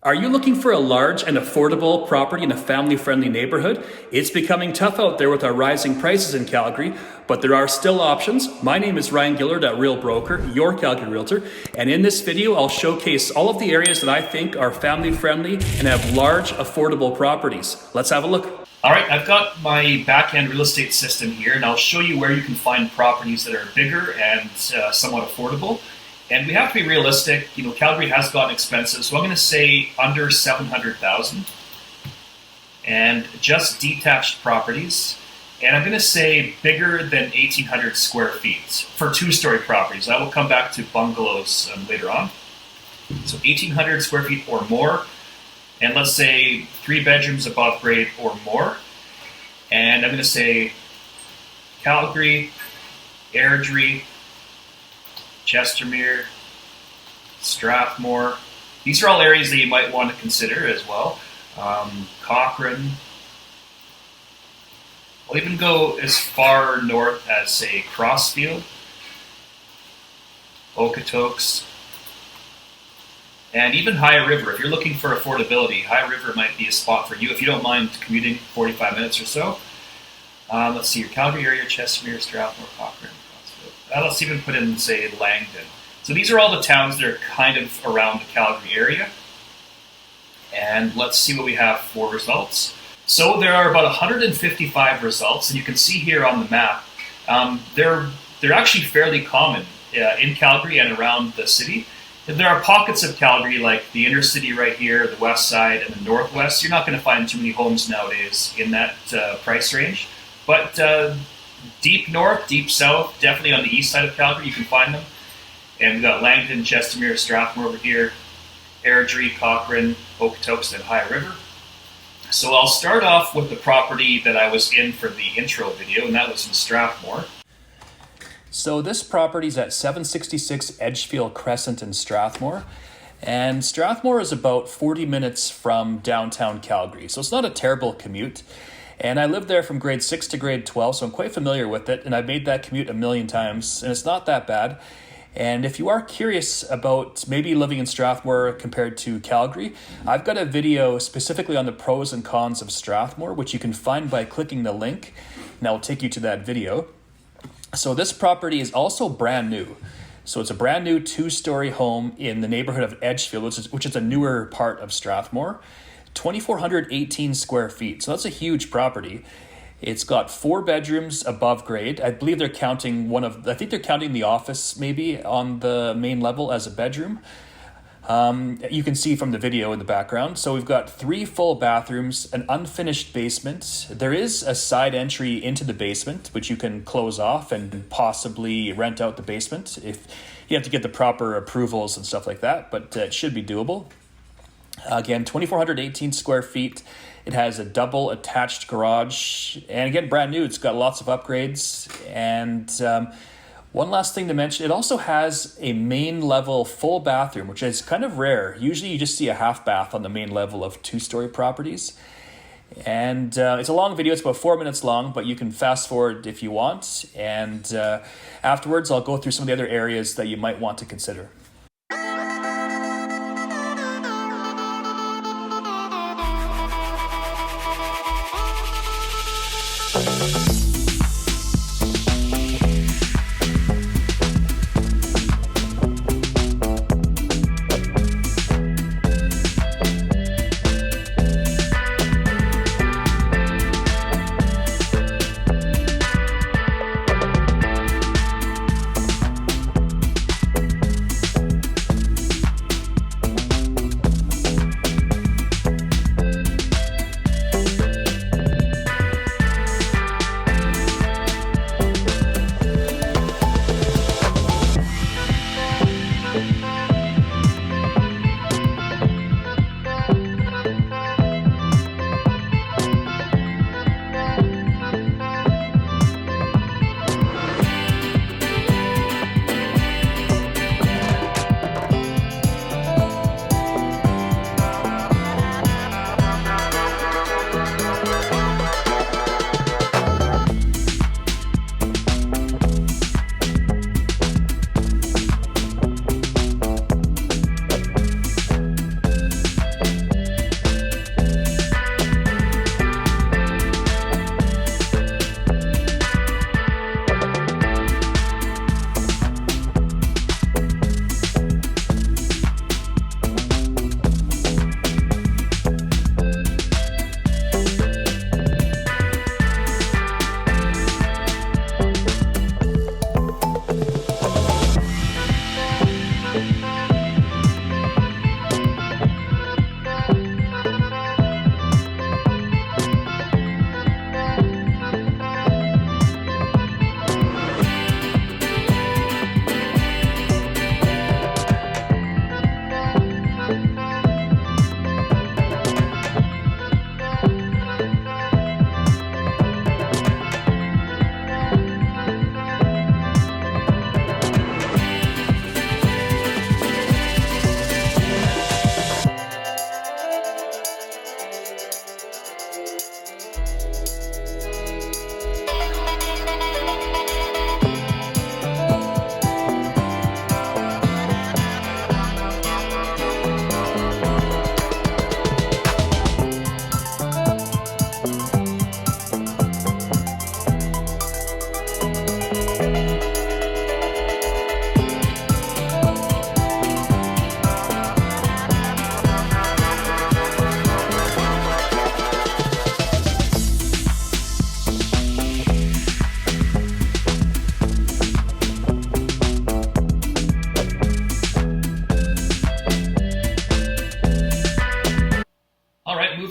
Are you looking for a large and affordable property in a family-friendly neighborhood? It's becoming tough out there with our rising prices in Calgary, but there are still options. My name is Ryan Gillard at Real Broker, your Calgary Realtor, and in this video I'll showcase all of the areas that I think are family-friendly and have large, affordable properties. Let's have a look. All right, I've got my back-end real estate system here, and I'll show you where you can find properties that are bigger and somewhat affordable. And we have to be realistic. You know, Calgary has gotten expensive, so I'm going to say under $700,000, and just detached properties. And I'm going to say bigger than 1,800 square feet for two-story properties. I will come back to bungalows later on. So 1,800 square feet or more, and let's say 3 bedrooms above grade or more. And I'm going to say Calgary, Airdrie, Chestermere, Strathmore. These are all areas that you might want to consider as well. Cochrane. We'll even go as far north as, say, Crossfield, Okotoks, and even High River. If you're looking for affordability, High River might be a spot for you if you don't mind commuting 45 minutes or so. Let's see, your Calgary area, Chestermere, Strathmore, Cochrane. Let's even put in, say, Langdon. So these are all the towns that are kind of around the Calgary area. And let's see what we have for results. So there are about 155 results, and you can see here on the map, they're actually fairly common in Calgary and around the city. There are pockets of Calgary, like the inner city right here, the west side, and the northwest. You're not going to find too many homes nowadays in that price range. But deep north, deep south, definitely on the east side of Calgary, you can find them. And we've got Langdon, Chestermere, Strathmore over here, Airdrie, Cochrane, Okotoks, and High River. So I'll start off with the property that I was in for the intro video, and that was in Strathmore. So this property is at 766 Edgefield Crescent in Strathmore. And Strathmore is about 40 minutes from downtown Calgary, so it's not a terrible commute. And I lived there from grade 6 to grade 12, so I'm quite familiar with it, and I've made that commute a million times, and it's not that bad. And if you are curious about maybe living in Strathmore compared to Calgary, I've got a video specifically on the pros and cons of Strathmore, which you can find by clicking the link, and I'll take you to that video. So this property is also brand new. So it's a brand new 2-story home in the neighborhood of Edgefield, which is a newer part of Strathmore. 2,418 square feet, so that's a huge property. It's got 4 bedrooms above grade. I believe they're counting they're counting the office maybe on the main level as a bedroom. You can see from the video in the background. So we've got 3 full bathrooms, an unfinished basement. There is a side entry into the basement, which you can close off and possibly rent out the basement if you have to get the proper approvals and stuff like that, but it should be doable. Again, 2,418 square feet. It has a double attached garage, and again, brand new. It's got lots of upgrades. And one last thing to mention, it also has a main level full bathroom, which is kind of rare. Usually you just see a half bath on the main level of 2-story properties. And it's a long video. It's about 4 minutes long, but you can fast forward if you want. And afterwards, I'll go through some of the other areas that you might want to consider.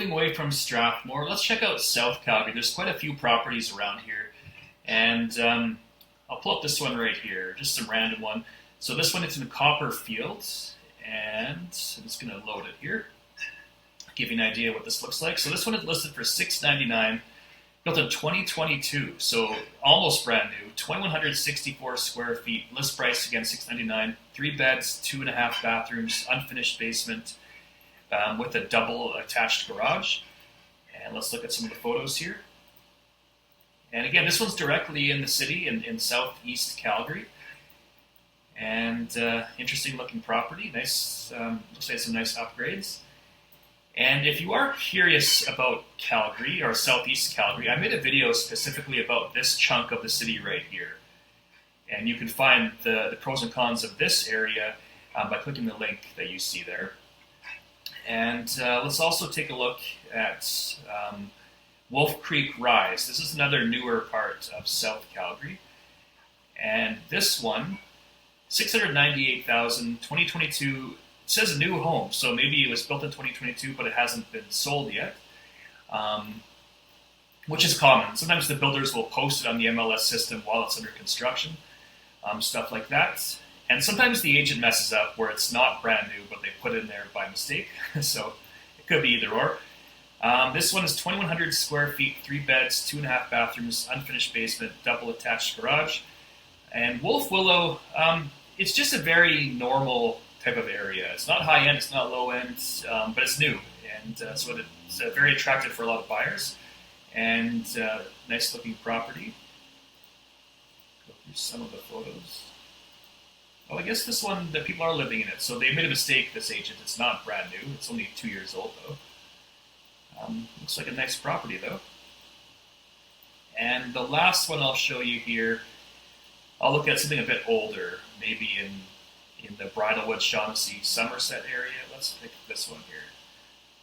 moving away from Strathmore, let's check out South Calgary. There's quite a few properties around here, and I'll pull up this one right here, just some random one. So this one is in Copperfield, and I'm just going to load it here, give you an idea what this looks like. So this one is listed for $699, built in 2022, so almost brand new, 2,164 square feet, list price again $699, 3 beds, 2.5 bathrooms, unfinished basement, with a double attached garage. And let's look at some of the photos here. And again, this one's directly in the city in southeast Calgary. And interesting looking property. Nice, looks like some nice upgrades. And if you are curious about Calgary or southeast Calgary, I made a video specifically about this chunk of the city right here. And you can find the pros and cons of this area by clicking the link that you see there. And let's also take a look at Wolf Creek Rise. This is another newer part of South Calgary. And this one, $698,000, 2022, it says a new home. So maybe it was built in 2022, but it hasn't been sold yet, which is common. Sometimes the builders will post it on the MLS system while it's under construction, stuff like that. And sometimes the agent messes up where it's not brand new, but they put it in there by mistake. So it could be either or. This one is 2,100 square feet, 3 beds, 2.5 bathrooms, unfinished basement, double attached garage. And Wolf Willow, it's just a very normal type of area. It's not high end, it's not low end, but it's new. And so it's very attractive for a lot of buyers. And nice looking property. Go through some of the photos. Well, I guess this one, the people are living in it. So they made a mistake, this agent. It's not brand new. It's only 2 years old, though. Looks like a nice property, though. And the last one I'll show you here, I'll look at something a bit older, maybe in the Bridlewood, Shaughnessy, Somerset area. Let's pick this one here.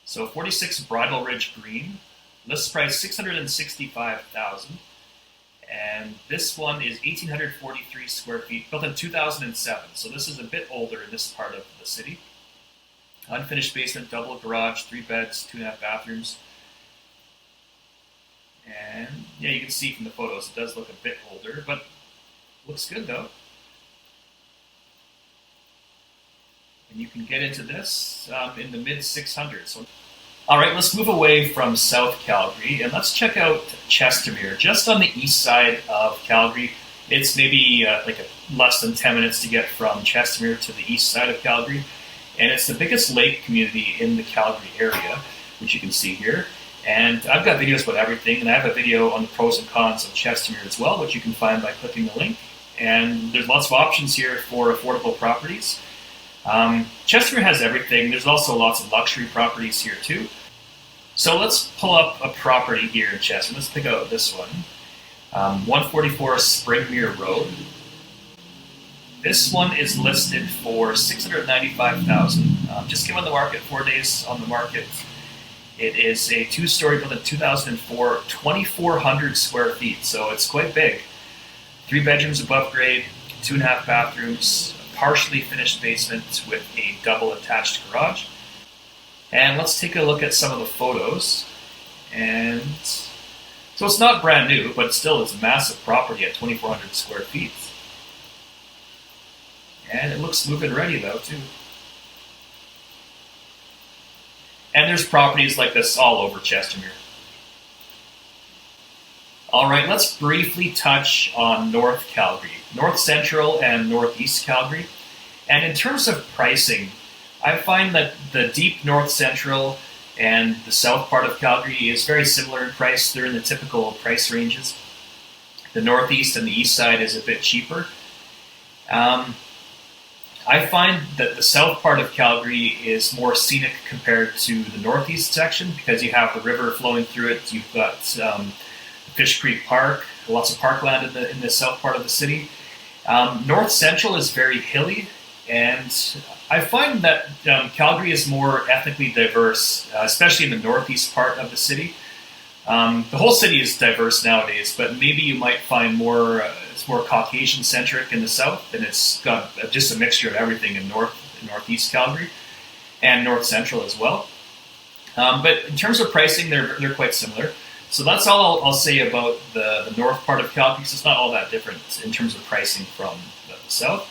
So 46 Bridle Ridge Green, list price $665,000. And this one is 1,843 square feet, built in 2007. So this is a bit older in this part of the city. Unfinished basement, double garage, 3 beds, 2.5 bathrooms. And yeah, you can see from the photos, it does look a bit older, but looks good though. And you can get into this in the mid 600s. So, all right, let's move away from South Calgary and let's check out Chestermere, just on the east side of Calgary. It's maybe less than 10 minutes to get from Chestermere to the east side of Calgary. And it's the biggest lake community in the Calgary area, which you can see here. And I've got videos about everything, and I have a video on the pros and cons of Chestermere as well, which you can find by clicking the link. And there's lots of options here for affordable properties. Chestermere has everything. There's also lots of luxury properties here too. So let's pull up a property here in Chestermere. Let's pick out this one. 144 Springmere Road. This one is listed for $695,000. Just came on the market, 4 days on the market. It is a 2-story built in 2004, 2,400 square feet, so it's quite big. 3 bedrooms above grade, 2.5 bathrooms, a partially finished basement with a double attached garage. And let's take a look at some of the photos. And so it's not brand new, but still it's a massive property at 2,400 square feet. And it looks move-in ready though too. And there's properties like this all over Chestermere. All right, let's briefly touch on North Calgary, North Central and Northeast Calgary. And in terms of pricing, I find that the deep North Central and the south part of Calgary is very similar in price. They're in the typical price ranges. The Northeast and the East side is a bit cheaper. I find that the south part of Calgary is more scenic compared to the northeast section because you have the river flowing through it. You've got Fish Creek Park, lots of parkland in the south part of the city. North Central is very hilly, and I find that Calgary is more ethnically diverse, especially in the northeast part of the city. The whole city is diverse nowadays, but maybe you might find it's more Caucasian-centric in the south, and it's got just a mixture of everything in northeast Calgary and North Central as well. But in terms of pricing, they're quite similar. So that's all I'll say about the north part of Calgary, because it's not all that different in terms of pricing from the south.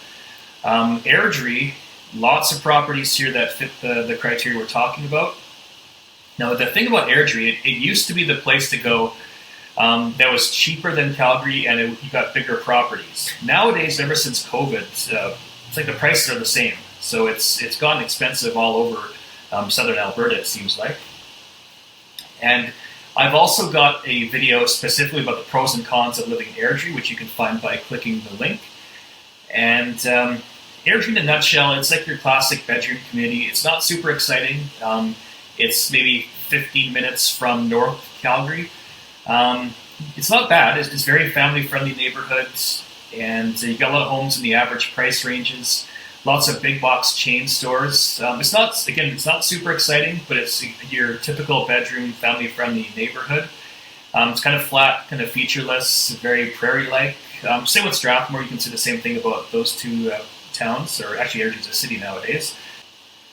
Airdrie, lots of properties here that fit the criteria we're talking about. Now, the thing about Airdrie, it used to be the place to go that was cheaper than Calgary, and you got bigger properties. Nowadays, ever since COVID, it's like the prices are the same. So it's gotten expensive all over southern Alberta, it seems like. And I've also got a video specifically about the pros and cons of living in Airdrie, which you can find by clicking the link. And Airdrie, in a nutshell, it's like your classic bedroom community. It's not super exciting. It's maybe 15 minutes from North Calgary. It's not bad. It's very family-friendly neighborhoods, and you've got a lot of homes in the average price ranges. Lots of big box chain stores. It's not super exciting, but it's your typical bedroom, family-friendly neighborhood. It's kind of flat, kind of featureless, very prairie-like. Same with Strathmore. You can say the same thing about those two towns, or actually Airdrie's a city nowadays.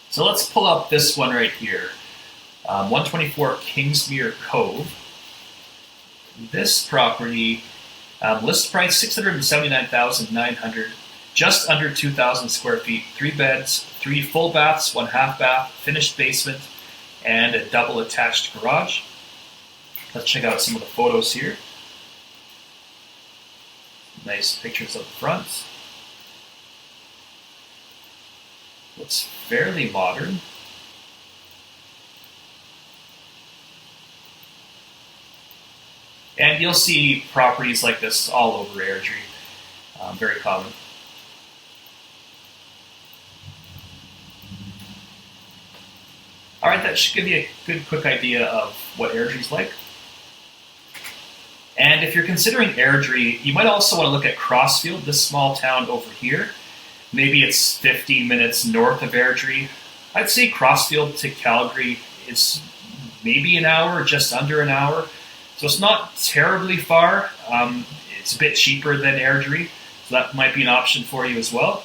So let's pull up this one right here. 124 Kingsmere Cove. This property, list price $679,900, just under 2,000 square feet, 3 beds, 3 full baths, 1 half bath, finished basement, and a double attached garage. Let's check out some of the photos here. Nice pictures of the front. Looks fairly modern. And you'll see properties like this all over Airdrie. Very common. All right, that should give you a good, quick idea of what Airdrie's like. And if you're considering Airdrie, you might also want to look at Crossfield, this small town over here. Maybe it's 15 minutes north of Airdrie. I'd say Crossfield to Calgary is maybe an hour, just under an hour. So it's not terribly far. It's a bit cheaper than Airdrie, so that might be an option for you as well.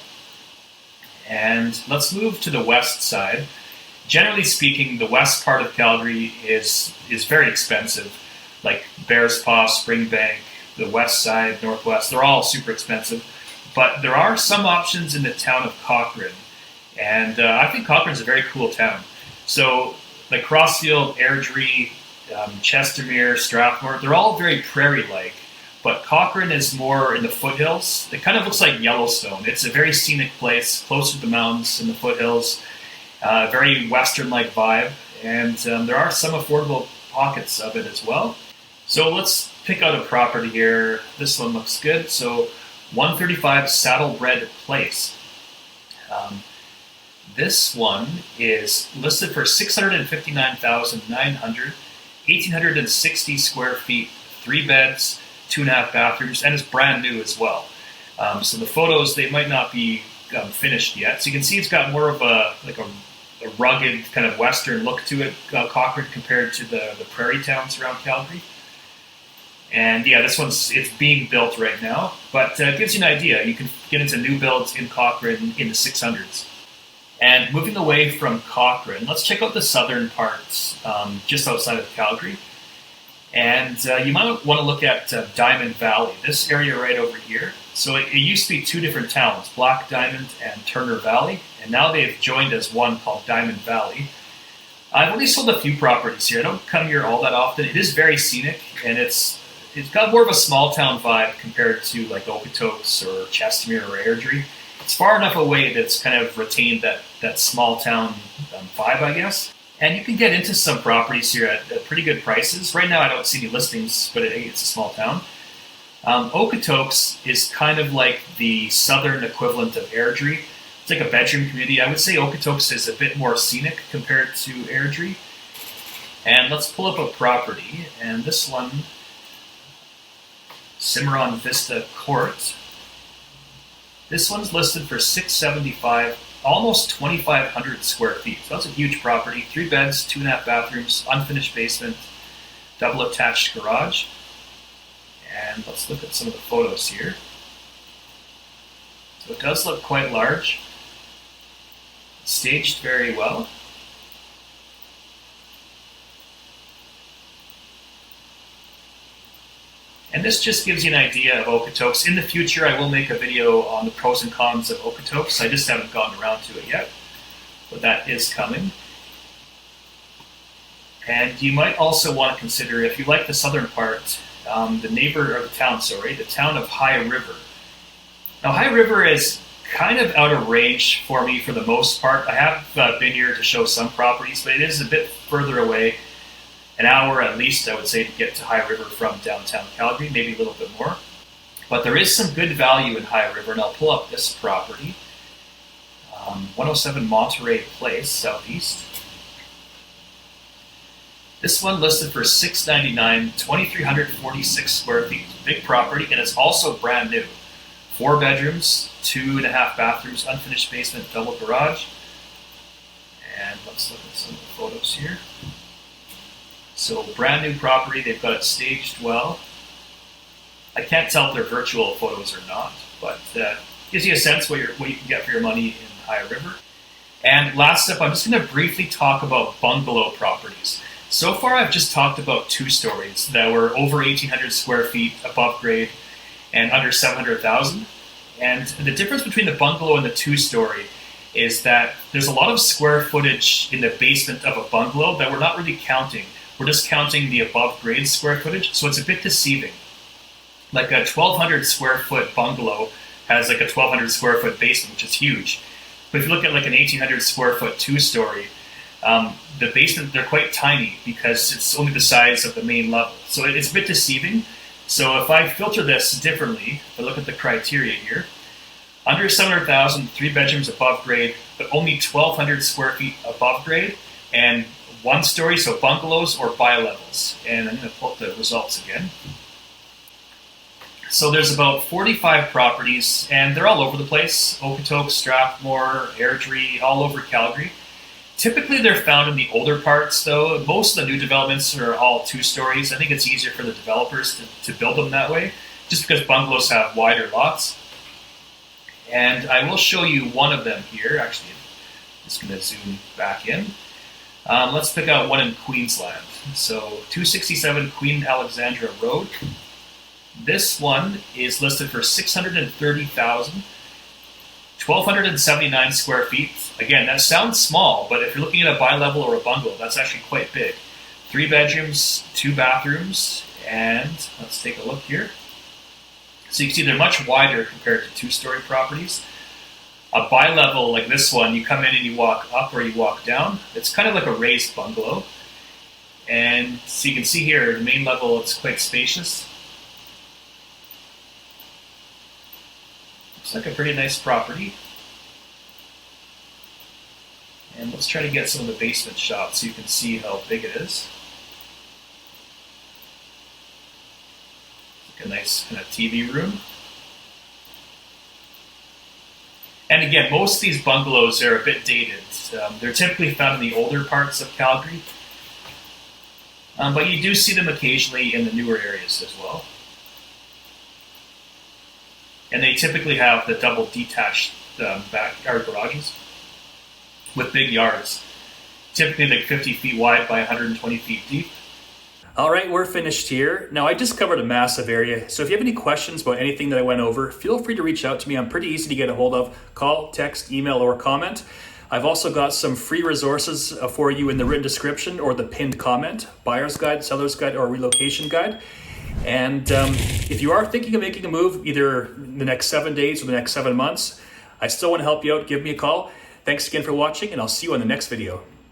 And let's move to the west side. Generally speaking, the west part of Calgary is very expensive. Like Bears Paw, Springbank, the west side, northwest, they're all super expensive. But there are some options in the town of Cochrane. And I think Cochrane's a very cool town. So like Crossfield, Airdrie, Chestermere, Strathmore, they're all very prairie-like, but Cochrane is more in the foothills. It kind of looks like Yellowstone. It's a very scenic place, close to the mountains in the foothills, very western-like vibe, and there are some affordable pockets of it as well. So let's pick out a property here. This one looks good. So 135 Saddlebred Place. This one is listed for $659,900. 1,860 square feet, 3 beds, 2.5 bathrooms, and it's brand new as well. So the photos, they might not be finished yet. So you can see it's got more of a rugged kind of western look to it, Cochrane, compared to the prairie towns around Calgary. And yeah, it's being built right now, but it gives you an idea. You can get into new builds in Cochrane in the 600s. And moving away from Cochrane, let's check out the southern parts, just outside of Calgary. And you might want to look at Diamond Valley, this area right over here. So it used to be 2 different towns, Black Diamond and Turner Valley, and now they've joined as one called Diamond Valley. I've only sold a few properties here. I don't come here all that often. It is very scenic, and it's got more of a small town vibe compared to like Okotoks or Chestermere or Airdrie. It's far enough away that it's kind of retained that small town vibe, I guess. And you can get into some properties here at pretty good prices. Right now I don't see any listings, but it's a small town. Okotoks is kind of like the southern equivalent of Airdrie. It's like a bedroom community. I would say Okotoks is a bit more scenic compared to Airdrie. And let's pull up a property. And this one, Cimarron Vista Court. This one's listed for $675, almost 2,500 square feet. So that's a huge property. 3 beds, 2.5 bathrooms, unfinished basement, double attached garage. And let's look at some of the photos here. So it does look quite large. Staged very well. And this just gives you an idea of Okotoks. In the future, I will make a video on the pros and cons of Okotoks. I just haven't gotten around to it yet, but that is coming. And you might also want to consider, if you like the southern part, the town of High River. Now, High River is kind of out of range for me for the most part. I have been here to show some properties, but it is a bit further away. An hour at least, I would say, to get to High River from downtown Calgary, maybe a little bit more. But there is some good value in High River, and I'll pull up this property. 107 Monterey Place, southeast. This one listed for $699, 2,346 square feet. Big property, and it's also brand new. 4 bedrooms, 2.5 bathrooms, unfinished basement, double garage. And let's look at some of the photos here. So brand new property, they've got it staged well. I can't tell if they're virtual photos or not, but gives you a sense what you can get for your money in High River. And last up, I'm just going to briefly talk about bungalow properties. So far, I've just talked about 2 stories that were over 1,800 square feet above grade and under 700,000. And the difference between the bungalow and the 2-story is that there's a lot of square footage in the basement of a bungalow that we're not really counting. We're just counting the above grade square footage, so it's a bit deceiving. Like a 1,200 square foot bungalow has like a 1,200 square foot basement, which is huge. But if you look at like an 1,800 square foot 2-story, the basement, they're quite tiny because it's only the size of the main level. So it's a bit deceiving. So if I filter this differently, if I look at the criteria here, under 700,000, 3 bedrooms above grade, but only 1,200 square feet above grade, and 1-story, so bungalows or bi-levels. And I'm going to pull up the results again. So there's about 45 properties, and they're all over the place. Okotoks, Strathmore, Airdrie, all over Calgary. Typically they're found in the older parts though. Most of the new developments are all 2-stories. I think it's easier for the developers to build them that way, just because bungalows have wider lots. And I will show you one of them here. Actually, I'm just going to zoom back in. Let's pick out one in Queensland. So 267 Queen Alexandra Road. This one is listed for $630,000, 1,279 square feet. Again, that sounds small, but if you're looking at a bi-level or a bungalow, that's actually quite big. 3 bedrooms, 2 bathrooms, and let's take a look here. So you can see they're much wider compared to 2-story properties. A bi-level like this one, you come in and you walk up or you walk down. It's kind of like a raised bungalow. And so you can see here, the main level, it's quite spacious. Looks like a pretty nice property. And let's try to get some of the basement shots so you can see how big it is. Like a nice kind of TV room. And again, most of these bungalows are a bit dated. They're typically found in the older parts of Calgary. But you do see them occasionally in the newer areas as well. And they typically have the double detached backyard garages with big yards. Typically like 50 feet wide by 120 feet deep. All right, we're finished here. Now, I just covered a massive area, so if you have any questions about anything that I went over, feel free to reach out to me. I'm pretty easy to get a hold of. Call, text, email, or comment. I've also got some free resources for you in the written description or the pinned comment, buyer's guide, seller's guide, or relocation guide. And if you are thinking of making a move, either in the next 7 days or the next 7 months, I still want to help you out. Give me a call. Thanks again for watching, and I'll see you on the next video.